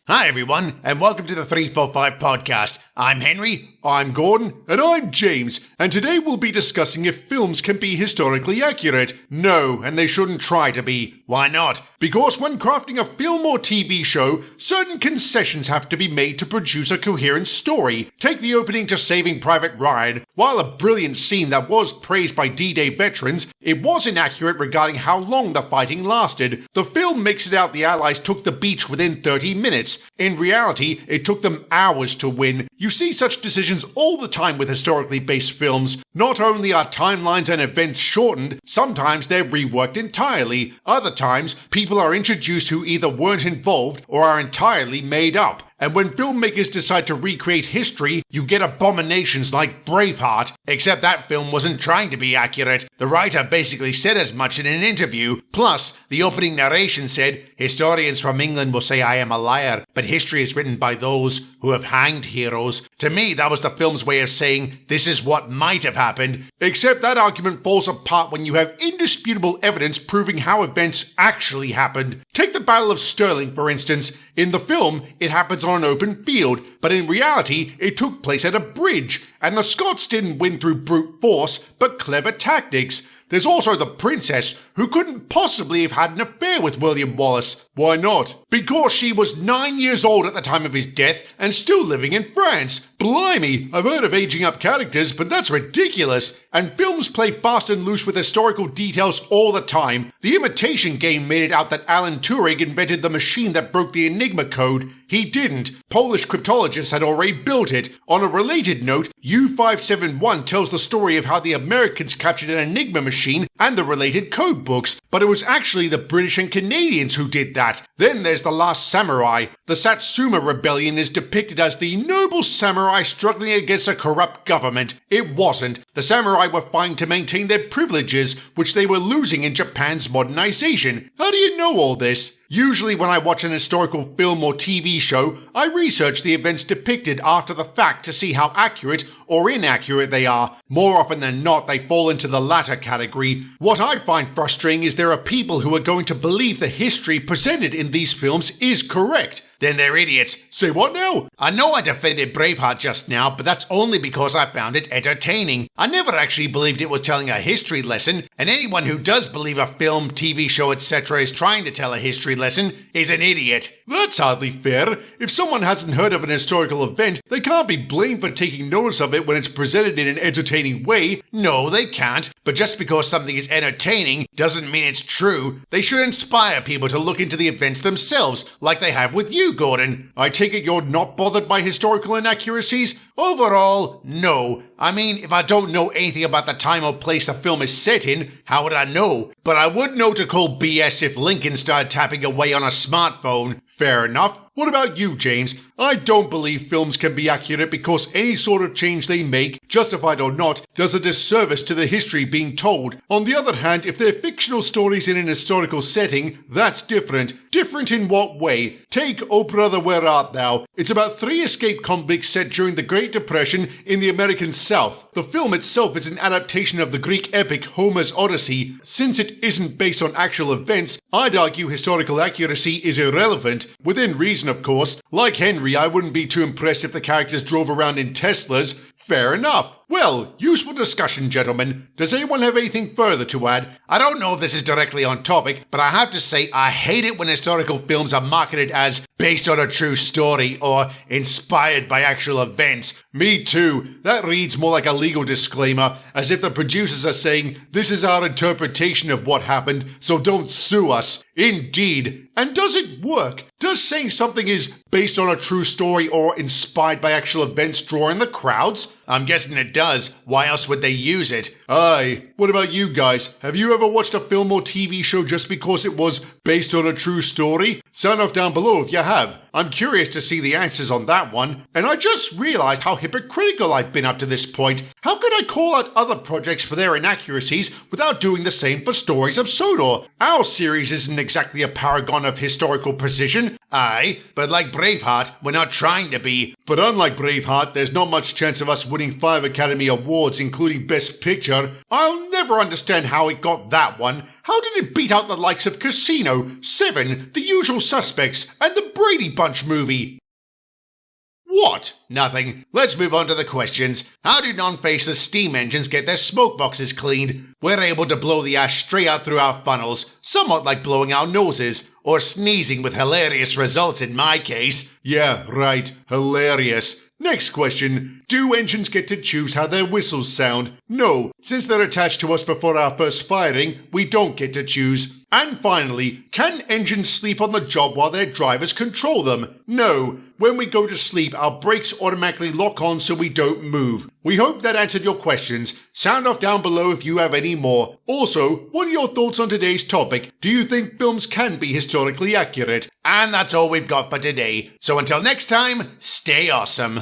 Hi everyone, and welcome to the 345 podcast. I'm Henry, I'm Gordon, and I'm James, and today we'll be discussing if films can be historically accurate. No, and they shouldn't try to be. why not? Because when crafting a film or TV show, certain concessions have to be made to produce a coherent story. Take the opening to Saving Private Ryan. While a brilliant scene that was praised by D-Day veterans, it was inaccurate regarding how long the fighting lasted. The film makes it out the Allies took the beach within 30 minutes. In reality, it took them hours to win. You see such decisions all the time with historically based films. Not only are timelines and events shortened, sometimes they're reworked entirely. Other times, people are introduced who either weren't involved or are entirely made up. And when filmmakers decide to recreate history, you get abominations like Braveheart. Except that film wasn't trying to be accurate. The writer basically said as much in an interview. Plus, the opening narration said, "Historians from England will say I am a liar, but history is written by those who have hanged heroes." To me, that was the film's way of saying, this is what might have happened. Except that argument falls apart when you have indisputable evidence proving how events actually happened. Take the Battle of Stirling, for instance. In the film, it happens on an open field, but in reality, it took place at a bridge, and the Scots didn't win through brute force, but clever tactics. There's also the princess, who couldn't possibly have had an affair with William Wallace. Why not? Because she was 9 years old at the time of his death and still living in France. Blimey, I've heard of aging up characters, but that's ridiculous. And films play fast and loose with historical details all the time. The Imitation Game made it out that Alan Turing invented the machine that broke the Enigma code. He didn't. Polish cryptologists had already built it. On a related note, U-571 tells the story of how the Americans captured an Enigma machine and the related code books, but it was actually the British and Canadians who did that. Then there's The Last Samurai. The Satsuma Rebellion is depicted as the noble samurai struggling against a corrupt government. It wasn't. The samurai were fighting to maintain their privileges, which they were losing in Japan's modernization. How do you know all this? Usually when I watch an historical film or TV show, I research the events depicted after the fact to see how accurate or inaccurate they are. More often than not, they fall into the latter category. What I find frustrating is there are people who are going to believe the history presented in these films is correct. Then they're idiots. Say what now? I know I defended Braveheart just now, but that's only because I found it entertaining. I never actually believed it was telling a history lesson, and anyone who does believe a film, TV show, etc. is trying to tell a history lesson is an idiot. That's hardly fair. If someone hasn't heard of an historical event, they can't be blamed for taking notice of it when it's presented in an entertaining way. No, they can't. But just because something is entertaining doesn't mean it's true. They should inspire people to look into the events themselves, like they have with you, Gordon. I take it you're not bothered by historical inaccuracies? Overall, no. I mean, if I don't know anything about the time or place a film is set in, how would I know? But I would know to call BS if Lincoln started tapping away on a smartphone. Fair enough. What about you, James? I don't believe films can be accurate because any sort of change they make, justified or not, does a disservice to the history being told. On the other hand, if they're fictional stories in an historical setting, that's different. Different in what way? Take Oh Brother, Where Art Thou? It's about 3 escaped convicts set during the Great Depression in the American South. The film itself is an adaptation of the Greek epic Homer's Odyssey. Since it isn't based on actual events, I'd argue historical accuracy is irrelevant. Within reason, of course. Like Henry, I wouldn't be too impressed if the characters drove around in Teslas. Fair enough. Well, useful discussion, gentlemen. Does anyone have anything further to add? I don't know if this is directly on topic, but I have to say I hate it when historical films are marketed as based on a true story or inspired by actual events. Me too. That reads more like a legal disclaimer, as if the producers are saying, this is our interpretation of what happened, so don't sue us. Indeed. And does it work? Does saying something is based on a true story or inspired by actual events draw in the crowds? I'm guessing it does. Why else would they use it? Aye. What about you guys? Have you ever watched a film or TV show just because it was based on a true story? Sound off down below if you have. I'm curious to see the answers on that one. And I just realized how hypocritical I've been up to this point. How could I call out other projects for their inaccuracies without doing the same for Stories of Sodor? Our series isn't exactly a paragon of historical precision. Aye, but like Braveheart, we're not trying to be. But unlike Braveheart, there's not much chance of us winning 5 Academy Awards, including Best Picture. I'll never understand how it got that one. How did it beat out the likes of Casino, Seven, The Usual Suspects, and The Brady Bunch movie. What? Nothing. Let's move on to the questions. How do non-faceless steam engines get their smoke boxes cleaned? We're able to blow the ash straight out through our funnels, somewhat like blowing our noses, or sneezing with hilarious results in my case. Yeah, right. Hilarious. Next question. Do engines get to choose how their whistles sound? No. Since they're attached to us before our first firing, we don't get to choose. And finally, can engines sleep on the job while their drivers control them? No. When we go to sleep, our brakes automatically lock on so we don't move. We hope that answered your questions. Sound off down below if you have any more. Also, what are your thoughts on today's topic? Do you think films can be historically accurate? And that's all we've got for today. So until next time, stay awesome.